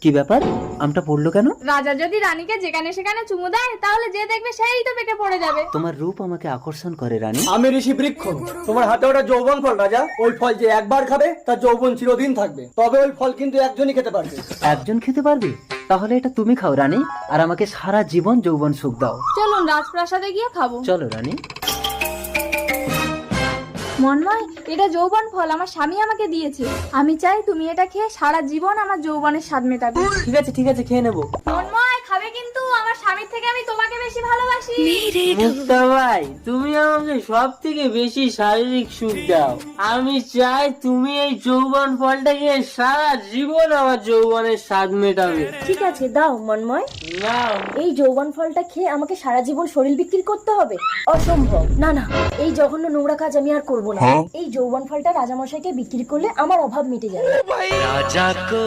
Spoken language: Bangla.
কি ব্যাপার, আমটা পড়লো কেন? রাজা যদি রানীকে যেখানে সেখানে চুমু দেয় তাহলে যে দেখবে সেই তো পেকে পড়ে যাবে। তোমার রূপ আমাকে আকর্ষণ করে রানী। আমি ঋষি বৃক্ষ, তোমার হাতে ওটা যৌবন ফল রাজা। ওই ফল যে একবার খাবে তার যৌবন চিরদিন থাকবে, তবে ওই ফল কিন্তু একজনই খেতে পারবে। একজন খেতে পারবে? তাহলে এটা তুমি খাও রানী, আর আমাকে সারা জীবন যৌবন সুখ দাও। চলুন রাজপ্রাসাদে গিয়ে খাবো। চলো রানী। মন্ময়, এটা যৌবন ফল আমার স্বামী আমাকে দিয়েছে। আমি চাই তুমি এটা খেয়ে সারা জীবন আমার যৌবনের স্বাদ মেটাবে। ঠিক আছে খেয়ে নেবো। মন্ময় খাবে কিন্তু, আমার স্বামীর থেকে আমি তোমাকে বেশি ভালোবাসি। মুক্তা ভাই, তুমি আমাকে সব থেকে বেশি শারীরিক সুখ দাও। আমি চাই তুমি এই যৌবন ফলটাকে সারা জীবন আমার যৌবনের স্বাদ মেটাবে। ঠিক আছে দাও মন্ময়। না, এই যৌবন ফলটা খেয়ে আমাকে সারা জীবন শরীর বিক্রি করতে হবে? অসম্ভব। না না, এই জঘন্য নোংরা কাজ আমি আর করবো না। এই যৌবন ফলটা রাজামশাইকে বিক্রি করলে আমার অভাব মিটে যাবে।